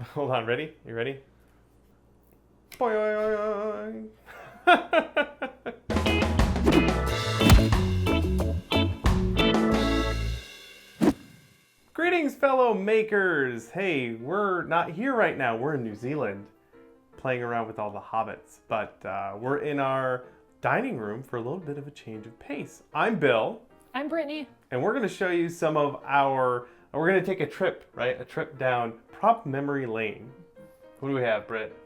Hold on, ready? You ready? Boing. Greetings, fellow makers! Hey, we're not here right now. We're in New Zealand playing around with all the hobbits, but we're in our dining room for a little bit of a change of pace. I'm Bill. I'm Brittany. And we're going to show you some of our, we're going to take a trip, right? A trip down prop memory lane. What do we have, Britt?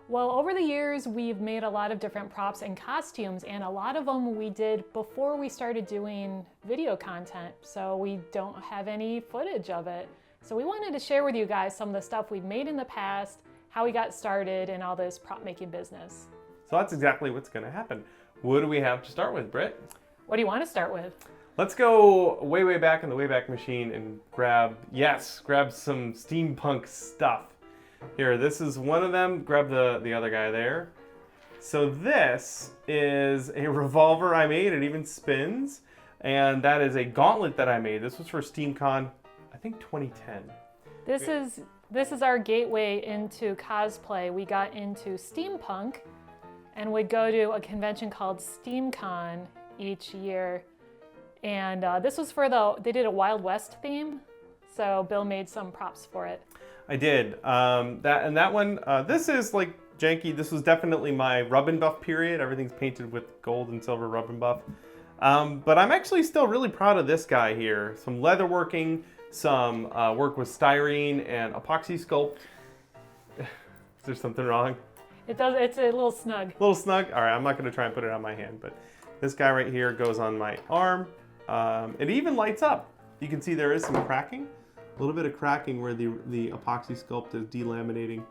Well, over the years, we've made a lot of different props and costumes, and a lot of them we did before we started doing video content, so we don't have any footage of it. So we wanted to share with you guys some of the stuff we've made in the past, how we got started in all this prop making business. So that's exactly what's going to happen. What do we have to start with, Britt? What do you want to start with? Let's go way, way back in the Wayback Machine and grab some steampunk stuff. Here, this is one of them. Grab the other guy there. So this is a revolver I made. It even spins. And that is a gauntlet that I made. This was for SteamCon, I think 2010. This is our gateway into cosplay. We got into steampunk and would go to a convention called SteamCon each year. And this was for they did a Wild West theme. So Bill made some props for it. I did. That one, this is like janky. This was definitely my rub and buff period. Everything's painted with gold and silver rub and buff. But I'm actually still really proud of this guy here. Some leather working, some work with styrene and epoxy sculpt. Is there something wrong? It does. It's a little snug. A little snug? All right, I'm not going to try and put it on my hand, but this guy right here goes on my arm. It even lights up. You can see there is some cracking. A little bit of cracking where the epoxy sculpt is delaminating.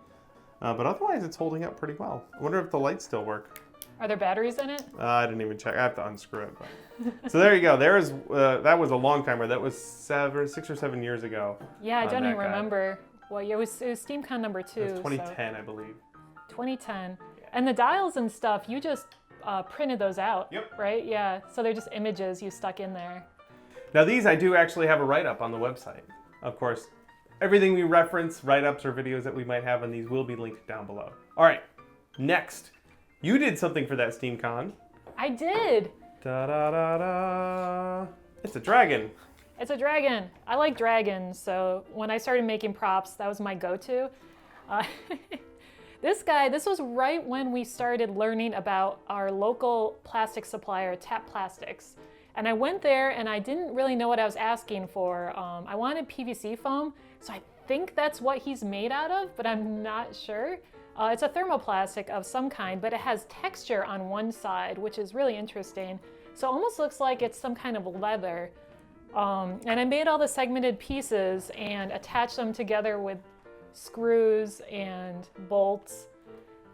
But otherwise, it's holding up pretty well. I wonder if the lights still work. Are there batteries in it? I didn't even check. I have to unscrew it. But. So there you go. That was a long timer. That was 6 or 7 years ago. Yeah, I don't even remember what year. It was SteamCon number 2. It was 2010, so. I believe. 2010. Yeah. And the dials and stuff, you just printed those out, Yep. Right? Yeah, so they're just images you stuck in there. Now these, I do actually have a write-up on the website. Of course, everything we reference, write-ups or videos that we might have on these will be linked down below. All right, next. You did something for that SteamCon. I did. Da-da-da-da. It's a dragon. It's a dragon. I like dragons, so when I started making props, that was my go-to. This was right when we started learning about our local plastic supplier, Tap Plastics. And I went there and I didn't really know what I was asking for. I wanted PVC foam, so I think that's what he's made out of, but I'm not sure. It's a thermoplastic of some kind, but it has texture on one side, which is really interesting. So it almost looks like it's some kind of leather. And I made all the segmented pieces and attached them together with screws and bolts.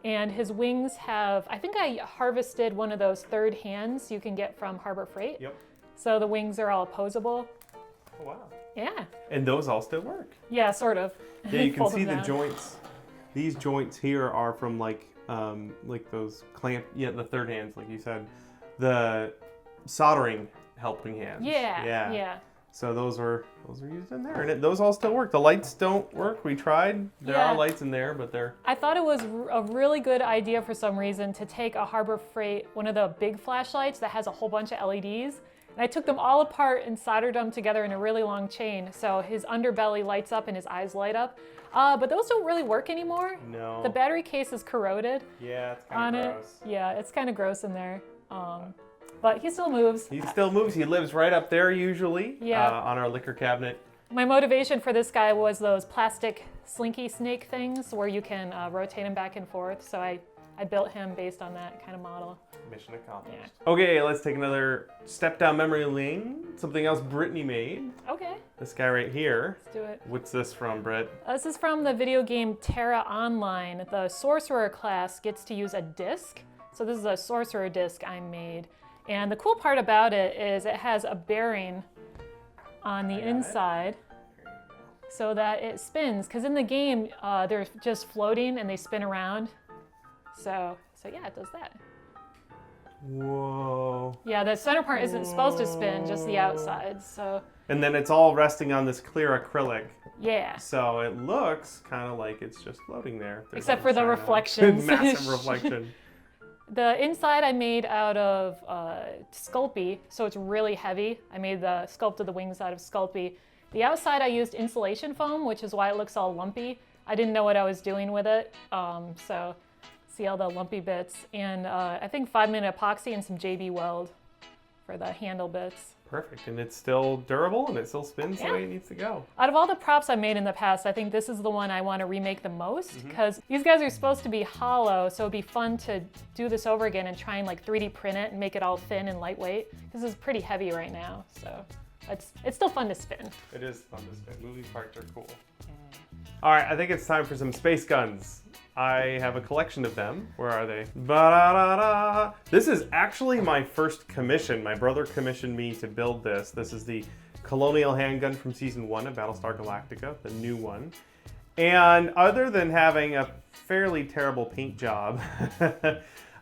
And his wings have, I think I harvested one of those third hands you can get from Harbor Freight. Yep. So the wings are all opposable. Oh, wow. Yeah. And those all still work. Yeah, sort of. Yeah, you can see the joints. These joints here are from like those the third hands, like you said. The soldering helping hands. Yeah. So those are used in there, and those all still work. The lights don't work. We tried. There are lights in there, but they're. I thought it was a really good idea for some reason to take a Harbor Freight, one of the big flashlights that has a whole bunch of LEDs, and I took them all apart and soldered them together in a really long chain. So his underbelly lights up and his eyes light up. But those don't really work anymore. No. The battery case is corroded. Yeah, it's kind of gross. Yeah, it's kind of gross in there. But he still moves. He still moves. He lives right up there usually. Yeah. On our liquor cabinet. My motivation for this guy was those plastic slinky snake things where you can rotate him back and forth. So I built him based on that kind of model. Mission accomplished. Yeah. Okay, let's take another step down memory lane. Something else Brittany made. Okay. This guy right here. Let's do it. What's this from, Britt? This is from the video game TERA Online. The Sorcerer class gets to use a disc. So this is a Sorcerer disc I made. And the cool part about it is it has a bearing on the inside so that it spins. Because in the game, they're just floating and they spin around. So yeah, it does that. Whoa. Yeah, the center part isn't supposed to spin, just the outside. So. And then it's all resting on this clear acrylic. Yeah. So it looks kind of like it's just floating there. Except for the reflections. Massive reflection. The inside I made out of Sculpey, so it's really heavy. I made the sculpt of the wings out of Sculpey. The outside I used insulation foam, which is why it looks all lumpy. I didn't know what I was doing with it, so see all the lumpy bits. And I think 5-minute epoxy and some JB Weld for the handle bits. Perfect, and it's still durable and it still spins the way it needs to go. Out of all the props I've made in the past, I think this is the one I want to remake the most, because these guys are supposed to be hollow, so it'd be fun to do this over again and try and like 3D print it and make it all thin and lightweight. This is pretty heavy right now, so it's still fun to spin. It is fun to spin. Moving parts are cool. All right, I think it's time for some space guns. I have a collection of them. Where are they? Ba-da-da-da. This is actually my first commission. My brother commissioned me to build this. This is the Colonial handgun from Season 1 of Battlestar Galactica, the new one. And other than having a fairly terrible paint job,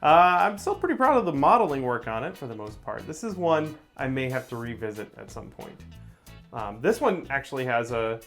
I'm still pretty proud of the modeling work on it for the most part. This is one I may have to revisit at some point. This one actually has a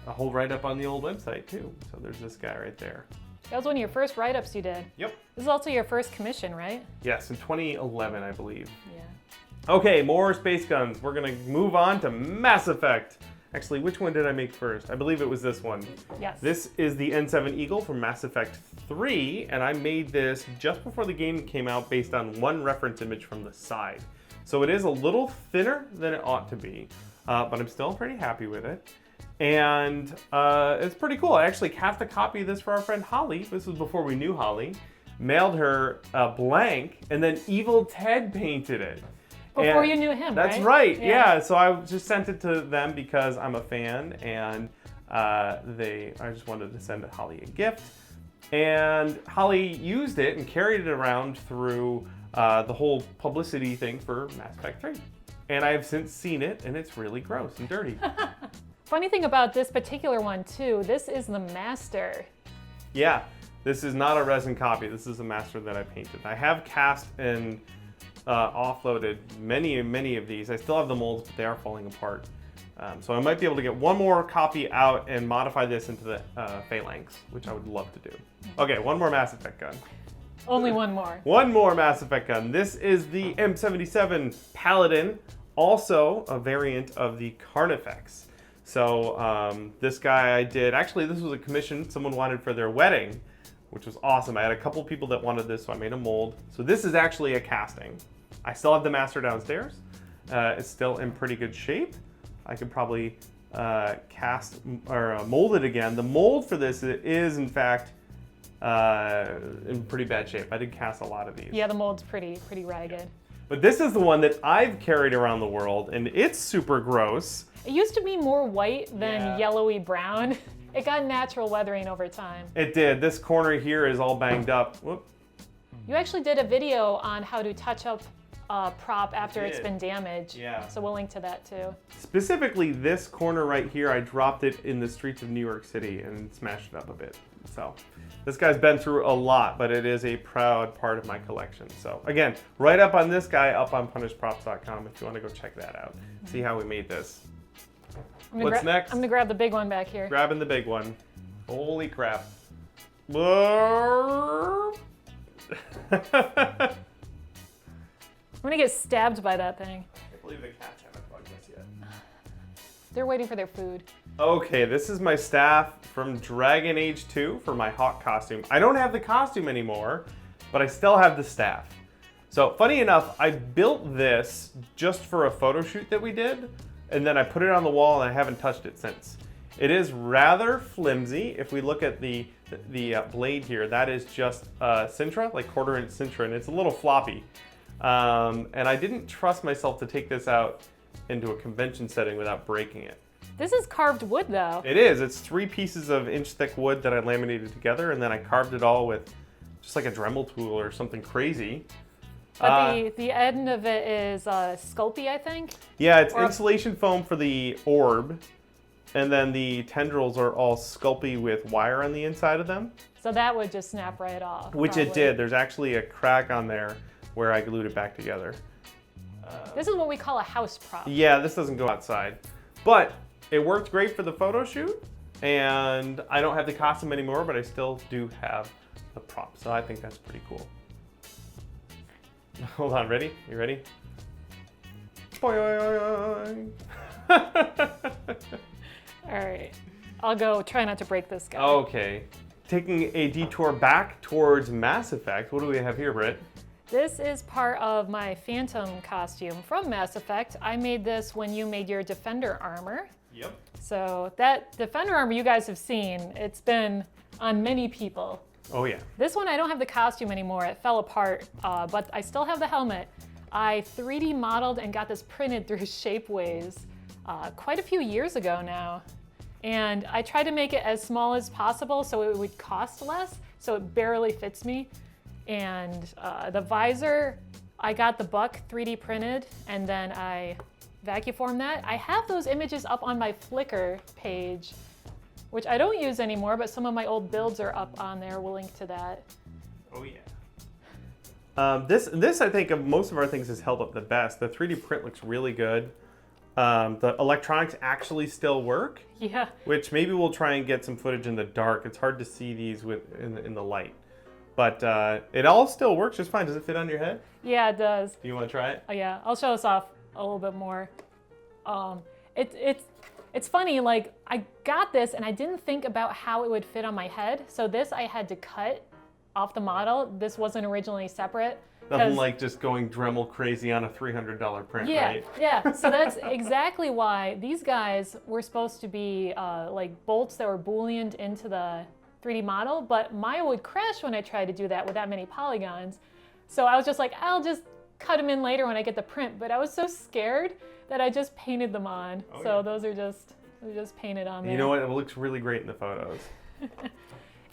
whole write-up on the old website too. So there's this guy right there. That was one of your first write-ups you did. Yep. This is also your first commission, right? Yes, in 2011, I believe. Yeah. Okay, more space guns. We're gonna move on to Mass Effect. Actually, which one did I make first? I believe it was this one. Yes. This is the N7 Eagle from Mass Effect 3, and I made this just before the game came out based on one reference image from the side. So it is a little thinner than it ought to be, but I'm still pretty happy with it. And it's pretty cool. I actually cast a copy of this for our friend Holly. This was before we knew Holly. Mailed her a blank, and then Evil Ted painted it. Before you knew him, That's right, yeah. So I just sent it to them because I'm a fan, and I just wanted to send Holly a gift. And Holly used it and carried it around through the whole publicity thing for Mass Effect 3. And I have since seen it, and it's really gross and dirty. Funny thing about this particular one too, this is the master. Yeah, this is not a resin copy. This is a master that I painted. I have cast and offloaded many of these. I still have the molds, but they are falling apart. So I might be able to get one more copy out and modify this into the Phalanx, which I would love to do. Okay, one more Mass Effect gun. Only one more. One more Mass Effect gun. This is the M77 Paladin, also a variant of the Carnifex. So this guy I did, actually this was a commission someone wanted for their wedding, which was awesome. I had a couple people that wanted this, so I made a mold. So this is actually a casting. I still have the master downstairs. It's still in pretty good shape. I could probably cast or mold it again. The mold for this is in fact in pretty bad shape. I did cast a lot of these. Yeah, the mold's pretty ragged. But this is the one that I've carried around the world, and it's super gross. It used to be more white than yellowy brown. It got natural weathering over time. It did. This corner here is all banged up. Whoop. You actually did a video on how to touch up a prop after it's been damaged. Yeah. So we'll link to that too. Specifically, this corner right here, I dropped it in the streets of New York City and smashed it up a bit. So this guy's been through a lot, but it is a proud part of my collection. So again, right up on this guy, up on punishedprops.com if you want to go check that out. See how we made this. What's next? I'm gonna grab the big one back here. Grabbing the big one. Holy crap. I'm gonna get stabbed by that thing. I can't believe the cats haven't bugged us yet. They're waiting for their food. Okay, this is my staff from Dragon Age 2 for my Hawk costume. I don't have the costume anymore, but I still have the staff. So funny enough, I built this just for a photo shoot that we did, and then I put it on the wall and I haven't touched it since. It is rather flimsy. If we look at the blade here, that is just Sintra, like 1/4 inch Sintra, and it's a little floppy. And I didn't trust myself to take this out into a convention setting without breaking it. This is carved wood though. It is. It's 3 pieces of inch-thick wood that I laminated together, and then I carved it all with just like a Dremel tool or something crazy. But the end of it is Sculpey, I think? Yeah, it's insulation foam for the orb, and then the tendrils are all Sculpey with wire on the inside of them. So that would just snap right off. Which probably. It did. There's actually a crack on there where I glued it back together. This is what we call a house prop. Yeah, this doesn't go outside. But it worked great for the photo shoot, And I don't have the costume anymore, but I still do have the prop. So I think that's pretty cool. Hold on, ready? You ready? Boing. All right, I'll go try not to break this guy. Okay. Taking a detour back towards Mass Effect. What do we have here, Britt? This is part of my Phantom costume from Mass Effect. I made this when you made your Defender armor. Yep. So that Defender armor you guys have seen, it's been on many people. Oh yeah. This one, I don't have the costume anymore. It fell apart, but I still have the helmet. I 3D modeled and got this printed through Shapeways quite a few years ago now. And I tried to make it as small as possible so it would cost less, so it barely fits me. And the visor, I got the buck 3D printed, and then I vacuum formed that. I have those images up on my Flickr page, which I don't use anymore, but some of my old builds are up on there. We'll link to that. Oh yeah. This I think of most of our things has held up the best. The 3D print looks really good. The electronics actually still work. Yeah. Which maybe we'll try and get some footage in the dark. It's hard to see these in the light. But it all still works just fine. Does it fit on your head? Yeah, it does. Do you want to try it? Oh yeah, I'll show us off a little bit more. It's funny, like I got this and I didn't think about how it would fit on my head. So this I had to cut off the model. This wasn't originally separate. Nothing like just going Dremel crazy on a $300 print, right? Yeah, so that's exactly why these guys were supposed to be like bolts that were booleaned into the 3D model, but mine would crash when I tried to do that with that many polygons. So I was just like, I'll just cut them in later when I get the print, but I was so scared that I just painted them on. Oh, so yeah. those are just painted on there. You know what? It looks really great in the photos.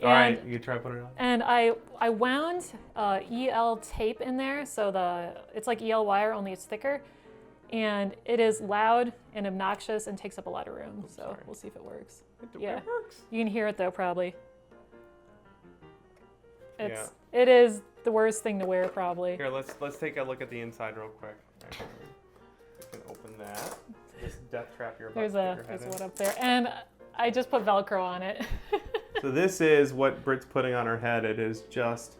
All right, you try putting it on. And I wound EL tape in there, so it's like EL wire, only it's thicker, and it is loud and obnoxious and takes up a lot of room. So sorry. We'll see if it works. It works. You can hear it though, probably. It is the worst thing to wear, probably. Here, let's take a look at the inside real quick. Right, you can open that. This death trap you're about to stick your head in. one up there, and I just put Velcro on it. So this is what Britt's putting on her head. It is just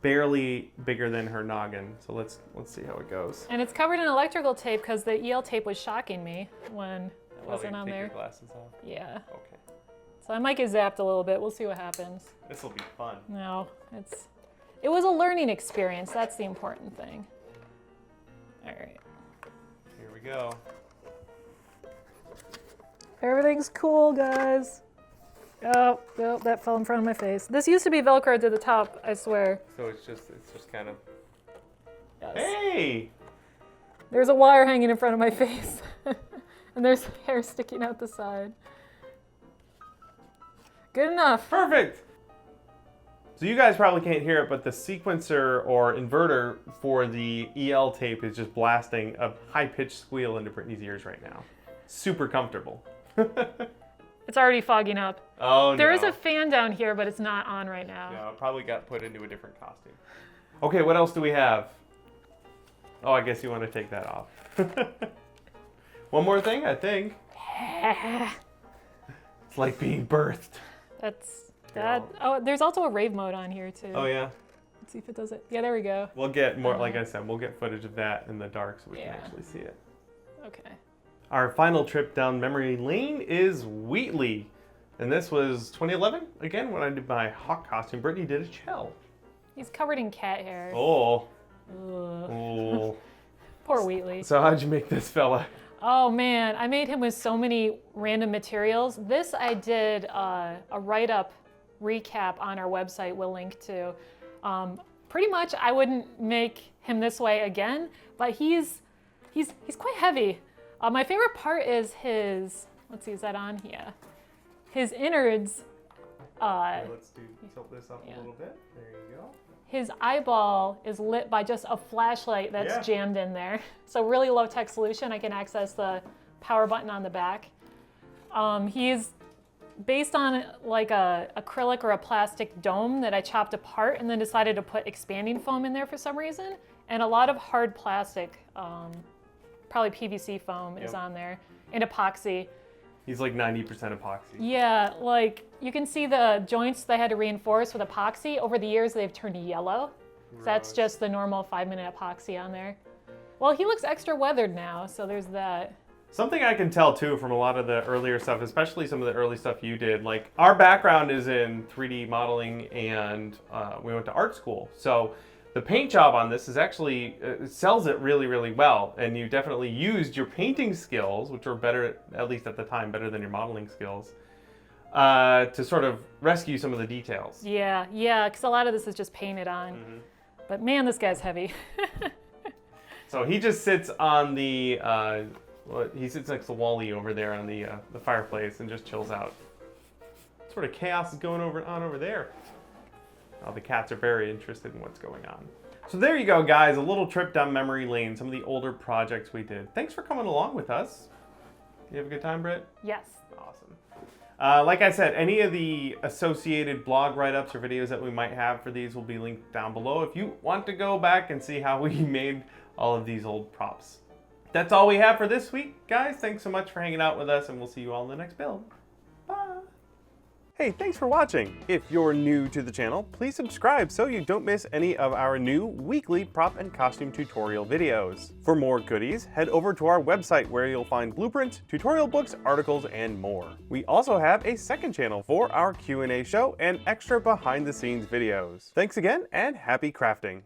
barely bigger than her noggin. So let's see how it goes. And it's covered in electrical tape because the EL tape was shocking me when it wasn't on take there. Your glasses off. Yeah. Okay. So I might get zapped a little bit. We'll see what happens. This will be fun. No, it was a learning experience. That's the important thing. All right. Here we go. Everything's cool, guys. Oh, that fell in front of my face. This used to be Velcro to the top, I swear. So it's just kind of. Yes. Hey! There's a wire hanging in front of my face, and there's hair sticking out the side. Good enough. Perfect. So you guys probably can't hear it, but the sequencer or inverter for the EL tape is just blasting a high-pitched squeal into Brittany's ears right now. Super comfortable. It's already fogging up. Oh, no. There is a fan down here, but it's not on right now. No, it probably got put into a different costume. Okay, what else do we have? Oh, I guess you want to take that off. One more thing, I think. It's like being birthed. That's that. Oh, there's also a rave mode on here too. Oh yeah. Let's see if it does it. Yeah, there we go. We'll get more, like I said, we'll get footage of that in the dark so we can actually see it. Okay. Our final trip down memory lane is Wheatley. And this was 2011, again, when I did my Hawk costume. Brittany did a Chell. He's covered in cat hair. Oh. Ugh. Oh. Poor Wheatley. So how'd you make this fella? Oh man, I made him with so many random materials. This I did a write-up recap on our website we'll link to. Pretty much I wouldn't make him this way again, but he's quite heavy. My favorite part is his, let's see, is that on? Yeah. His innards. Let's tilt this up a little bit. There you go. His eyeball is lit by just a flashlight that's jammed in there. So really low tech solution. I can access the power button on the back. He's based on like a acrylic or a plastic dome that I chopped apart and then decided to put expanding foam in there for some reason. And a lot of hard plastic, probably PVC foam is on there, and epoxy. He's like 90% epoxy. Yeah, like you can see the joints they had to reinforce with epoxy. Over the years, they've turned yellow. So that's just the normal 5-minute epoxy on there. Well, he looks extra weathered now, so there's that. Something I can tell too from a lot of the earlier stuff, especially some of the early stuff you did, like our background is in 3D modeling and we went to art school. So the paint job on this is actually, it sells it really, really well. And you definitely used your painting skills, which were better, at least at the time, better than your modeling skills, to sort of rescue some of the details. Yeah, because a lot of this is just painted on. Mm-hmm. But man, this guy's heavy. So he just sits on the, he sits next to Wally over there on the fireplace and just chills out. What sort of chaos is going on over there? Oh, the cats are very interested in what's going on. So there you go, guys. A little trip down memory lane, some of the older projects we did. Thanks for coming along with us. You have a good time, Britt? Yes. Awesome. Like I said, any of the associated blog write-ups or videos that we might have for these will be linked down below if you want to go back and see how we made all of these old props. That's all we have for this week, guys. Thanks so much for hanging out with us, and we'll see you all in the next build. Bye. Hey, thanks for watching. If you're new to the channel, please subscribe so you don't miss any of our new weekly prop and costume tutorial videos. For more goodies, head over to our website where you'll find blueprints, tutorial books, articles, and more. We also have a second channel for our Q&A show and extra behind-the-scenes videos. Thanks again, and happy crafting.